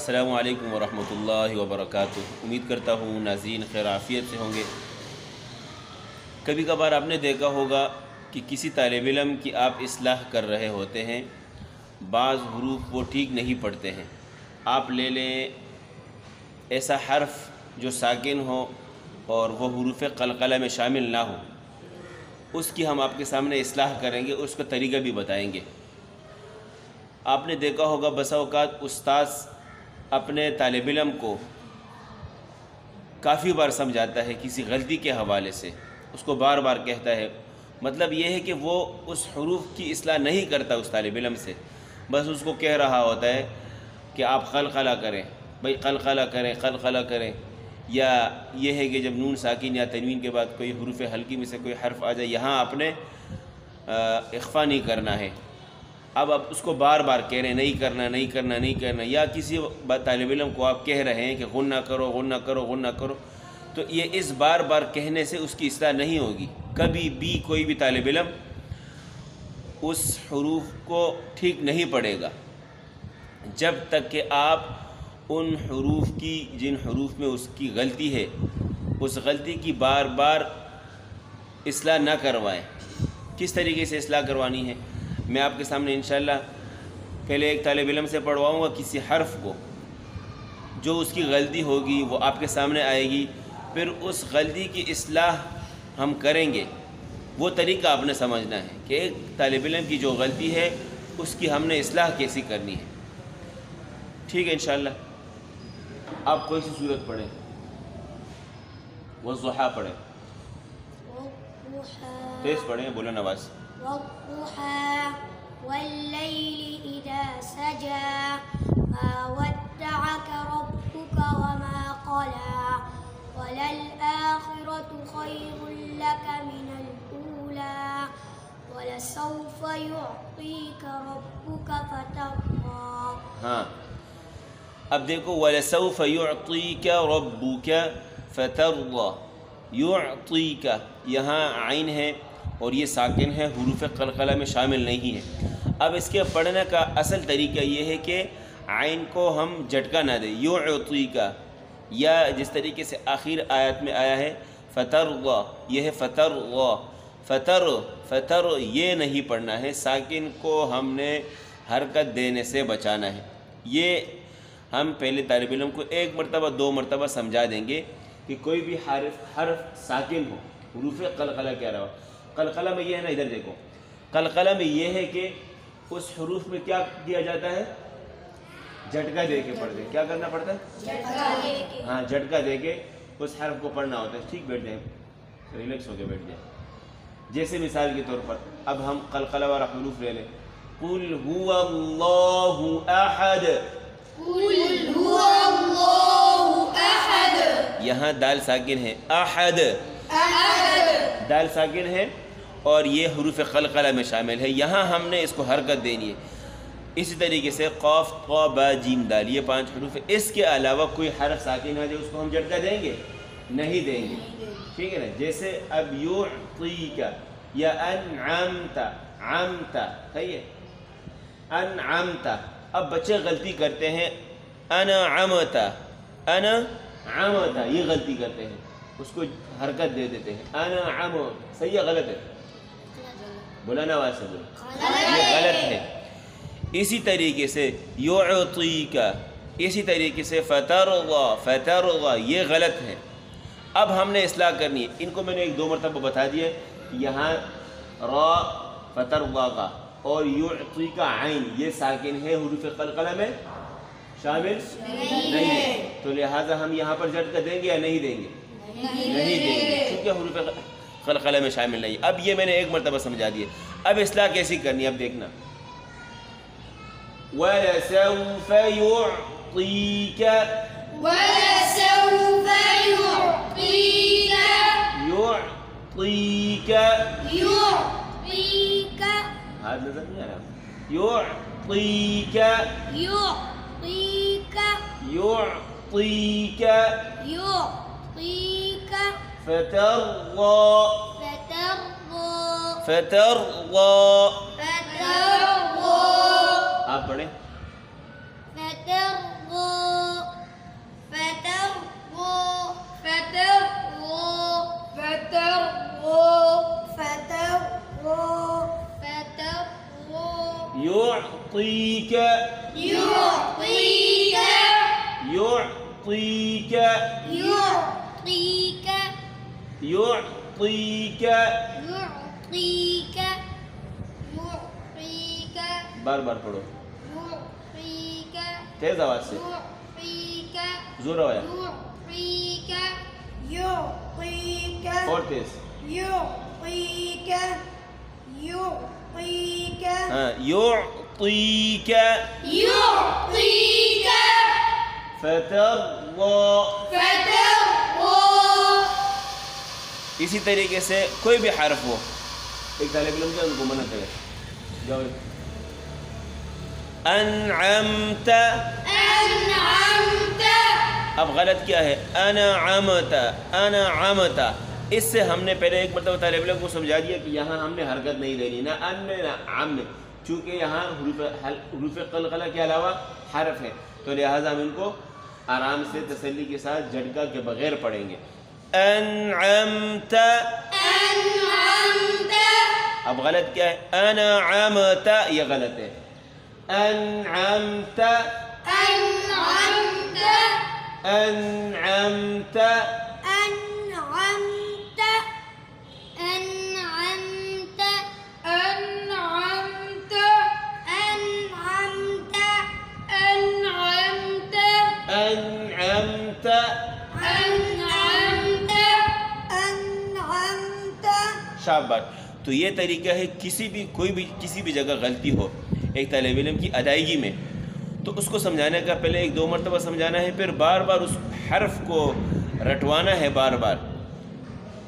السلام علیکم ورحمۃ اللہ وبرکاتہ۔ امید کرتا ہوں ناظرین خیر عافیت سے ہوں گے۔ کبھی کبھار آپ نے دیکھا ہوگا کہ کسی طالب علم کی آپ اصلاح کر رہے ہوتے ہیں، بعض حروف وہ ٹھیک نہیں پڑھتے ہیں۔ آپ لے لیں ایسا حرف جو ساکن ہو اور وہ حروف قلقلہ میں شامل نہ ہو، اس کی ہم آپ کے سامنے اصلاح کریں گے، اس کا طریقہ بھی بتائیں گے۔ آپ نے دیکھا ہوگا بسا اوقات استاذ اپنے طالب علم کو کافی بار سمجھاتا ہے کسی غلطی کے حوالے سے، اس کو بار بار کہتا ہے، مطلب یہ ہے کہ وہ اس حروف کی اصلاح نہیں کرتا اس طالب علم سے، بس اس کو کہہ رہا ہوتا ہے کہ آپ قلقلہ کریں، بھائی قلقلہ کریں، قلقلہ کریں، یا یہ ہے کہ جب نون ساکن یا تنوین کے بعد کوئی حروف حلقی میں سے کوئی حرف آ جائے، یہاں آپ نے اخفا نہیں کرنا ہے۔ اب آپ اس کو بار بار کہہ رہے ہیں نہیں کرنا، نہیں کرنا، نہیں کرنا، یا کسی طالب علم کو آپ کہہ رہے ہیں کہ غنہ کرو، غنہ کرو، غنہ کرو، تو یہ اس بار بار کہنے سے اس کی اصلاح نہیں ہوگی۔ کبھی بھی کوئی بھی طالب علم اس حروف کو ٹھیک نہیں پڑھے گا جب تک کہ آپ ان حروف کی، جن حروف میں اس کی غلطی ہے، اس غلطی کی بار بار اصلاح نہ کروائیں۔ کس طریقے سے اصلاح کروانی ہے میں آپ کے سامنے انشاءاللہ پہلے ایک طالب علم سے پڑھواؤں گا کسی حرف کو، جو اس کی غلطی ہوگی وہ آپ کے سامنے آئے گی، پھر اس غلطی کی اصلاح ہم کریں گے۔ وہ طریقہ آپ نے سمجھنا ہے کہ ایک طالب علم کی جو غلطی ہے اس کی ہم نے اصلاح کیسی کرنی ہے۔ ٹھیک ہے انشاءاللہ۔ آپ کوئی سی صورت پڑھیں، والضحیٰ پڑھیں، تیز پڑھیں، بلند آواز سے۔ والضحى والليل إذا سجى ما ودعك ربك وما قلى وللآخرة خير لك من الأولى ولسوف يعطيك ربك فترضى۔ ہاں اب دیکھو، وَلَسَوْفَ يُعْطِيكَ رَبُّكَ فَتَرْضَى، يُعْطِيكَ یہاں عین ہے اور یہ ساکن ہے، حروف قلقلہ میں شامل نہیں ہے۔ اب اس کے پڑھنے کا اصل طریقہ یہ ہے کہ عین کو ہم جھٹکا نہ دیں، یعطیک، یا جس طریقے سے آخر آیت میں آیا ہے فترضی، یہ ہے فترضی، فتر یہ نہیں پڑھنا ہے، ساکن کو ہم نے حرکت دینے سے بچانا ہے۔ یہ ہم پہلے طالب علم کو ایک مرتبہ دو مرتبہ سمجھا دیں گے کہ کوئی بھی حرف ساکن ہو، حروف قلقلہ کہہ رہا ہو۔ قلقلہ میں یہ ہے نا، ادھر دیکھو، قلقلہ میں یہ ہے کہ اس حروف میں کیا کیا جاتا ہے، جھٹکا دے کے پڑھتے ہیں۔ کیا کرنا پڑتا ہے؟ ہاں، جھٹکا دے کے اس حرف کو پڑھنا ہوتا ہے۔ ٹھیک، بیٹھ جائیں، ریلیکس ہو کے بیٹھ جائیں۔ جیسے مثال کے طور پر اب ہم قلقلہ والا حروف لے لیں، قل هو اللہ احد، قل هو اللہ احد، یہاں دال ساکن ہے، احد دال ساکن ہے اور یہ حروف قلقلہ میں شامل ہے، یہاں ہم نے اس کو حرکت دینی ہے۔ اسی طریقے سے قاف، طا، با، جیم، دال، یہ 5 حروف ہے۔ اس کے علاوہ کوئی حرف ساکن ہے جو اس کو ہم جھٹکا دیں گے؟ نہیں دیں گے، ٹھیک ہے نا۔ جیسے اب یعطیک یا انعمت، عمت، صحیح ہے، انعمت۔ اب بچے غلطی کرتے ہیں، انعمت، انعمت، یہ غلطی کرتے ہیں، اس کو حرکت دے دیتے ہیں، انعمت، صحیح ہے غلط ہے؟ بولا نا آواز سے بولو، یہ غلط ہے۔ اسی طریقے سے یعطیک، اسی طریقے سے فترضی، فترضی، یہ غلط ہے۔ اب ہم نے اصلاح کرنی ہے۔ ان کو میں نے ایک دو مرتبہ بتا دیا، یہاں را فترضی کا اور یعطیک عین یہ ساکن ہے، حروف قلقلہ میں شامل نہیں ہے، تو لہٰذا ہم یہاں پر جھٹکا دیں گے یا نہیں دیں گے؟ نہیں دیں گے، کیونکہ حروف قلقلہ میں شامل نہیں۔ اب یہ میں نے ایک مرتبہ سمجھا دیا، اب اصلاح کیسی کرنی ہے اب دیکھنا۔ وَلَسَوْفَ يُعْطِيكَ، وَلَسَوْفَ يُعْطِيكَ، يُعْطِيكَ، يُعْطِيكَ، ہاتھ نظر نہیں آ رہا، يُعْطِيكَ، يُعْطِيكَ، يُعْطِيكَ، يُعْطِيكَ، فترضى، فترضى، فترضى، فترضى، آپ پڑھیں، فترضى، فترضى، فترضى، فترضى، فترضى، فترضى، فترضى، فترضى، فترضى، آپ پڑھیں۔ يعطيك يعطيك يعطيك يعطيك يعطيك يعطيك يعطيك بار بار پڑھو يعطيك تیز آواز سے يعطيك زور آیا يعطيك يعطيك اور تیز يعطيك يعطيك ہاں يعطيك يعطيك فترضى فترضى اسی طریقے سے کوئی بھی حرف ہو ایک طالب علم جو ان کو منع کرے جاؤ انعمت أنعمت اب غلط کیا ہے انعمت انعمت اس سے ہم نے پہلے ایک مرتبہ طالب علم کو سمجھا دیا کہ یہاں ہم نے حرکت نہیں دینی نہ ان میں نہ عم میں چونکہ یہاں حروف قلقلہ کے علاوہ حرف ہے تو لہٰذا ہم ان کو آرام سے تسلی کے ساتھ جھٹکا کے بغیر پڑھیں گے انعمت أنعمت اب غلط کیا ہے انعمت یہ غلط ہے انعمت أنعمت انعمت أنعمت أنعمت أنعمت أنعمت أنعمت انعمت أنعمت أنعمت شاباش تو یہ طریقہ ہے کسی بھی جگہ غلطی ہو ایک طالب علم کی ادائیگی میں تو اس کو سمجھانے کا پہلے ایک دو مرتبہ سمجھانا ہے پھر بار بار اس حرف کو رٹوانا ہے بار بار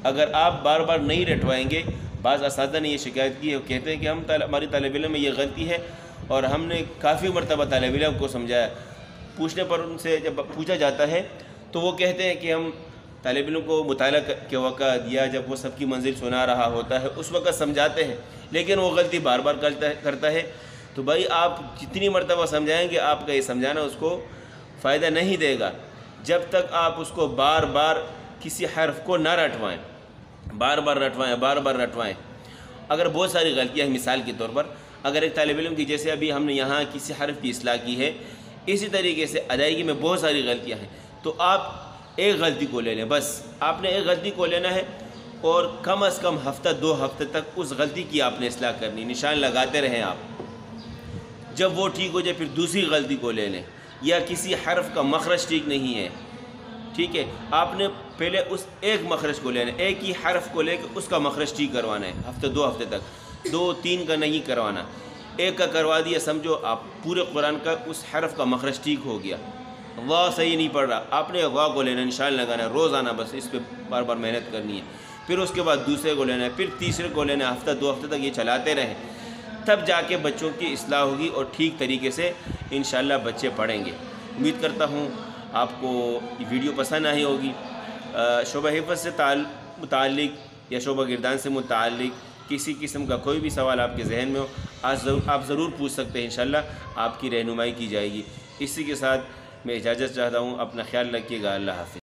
اگر آپ بار بار نہیں رٹوائیں گے بعض اساتذہ نے یہ شکایت کی ہے وہ کہتے ہیں کہ ہماری طالب علم میں یہ غلطی ہے اور ہم نے کافی مرتبہ طالب علم کو سمجھایا پوچھنے پر ان سے جب پوچھا جاتا ہے تو وہ کہتے ہیں کہ ہم طالب علم کو مطالعہ کے وقت یا جب وہ سب کی منزل سنا رہا ہوتا ہے اس وقت سمجھاتے ہیں لیکن وہ غلطی بار بار کرتا ہے تو بھائی آپ جتنی مرتبہ سمجھائیں گے آپ کا یہ سمجھانا اس کو فائدہ نہیں دے گا جب تک آپ اس کو بار بار کسی حرف کو نہ رٹوائیں بار بار رٹوائیں اگر بہت ساری غلطیاں ہیں مثال کے طور پر اگر ایک طالب علم کی جیسے ابھی ہم نے یہاں کسی حرف کی اصلاح کی ہے اسی طریقے سے ادائیگی میں بہت ساری غلطیاں ہیں تو آپ ایک غلطی کو لے لیں بس آپ نے ایک غلطی کو لینا ہے اور کم از کم ہفتہ دو ہفتے تک اس غلطی کی آپ نے اصلاح کرنی نشان لگاتے رہیں آپ جب وہ ٹھیک ہو جائے پھر دوسری غلطی کو لے لیں یا کسی حرف کا مخرج ٹھیک نہیں ہے ٹھیک ہے آپ نے پہلے اس ایک مخرج کو لینا ایک ہی حرف کو لے کے اس کا مخرج ٹھیک کروانا ہے ہفتے دو ہفتے تک 2-3 کا نہیں کروانا ایک کا کروا دیا سمجھو آپ پورے قرآن کا اس حرف کا مخرج ٹھیک ہو گیا واہ صحیح نہیں پڑھ رہا آپ نے واہ کو لینا نشان لگانا ہے روزانہ بس اس پہ بار بار محنت کرنی ہے پھر اس کے بعد دوسرے کو لینا ہے پھر تیسرے کو لینا ہے ہفتہ 2 ہفتے تک یہ چلاتے رہیں تب جا کے بچوں کی اصلاح ہوگی اور ٹھیک طریقے سے انشاءاللہ بچے پڑھیں گے امید کرتا ہوں آپ کو یہ ویڈیو پسند آئی ہوگی شعبہ حفظ سے متعلق یا شعبہ گردان سے متعلق کسی قسم کا کوئی بھی سوال آپ کے ذہن میں ہو آپ ضرور پوچھ سکتے ہیں انشاءاللہ آپ کی رہنمائی کی جائے گی اسی کے ساتھ میں اجازت چاہتا ہوں اپنا خیال رکھیے گا اللہ حافظ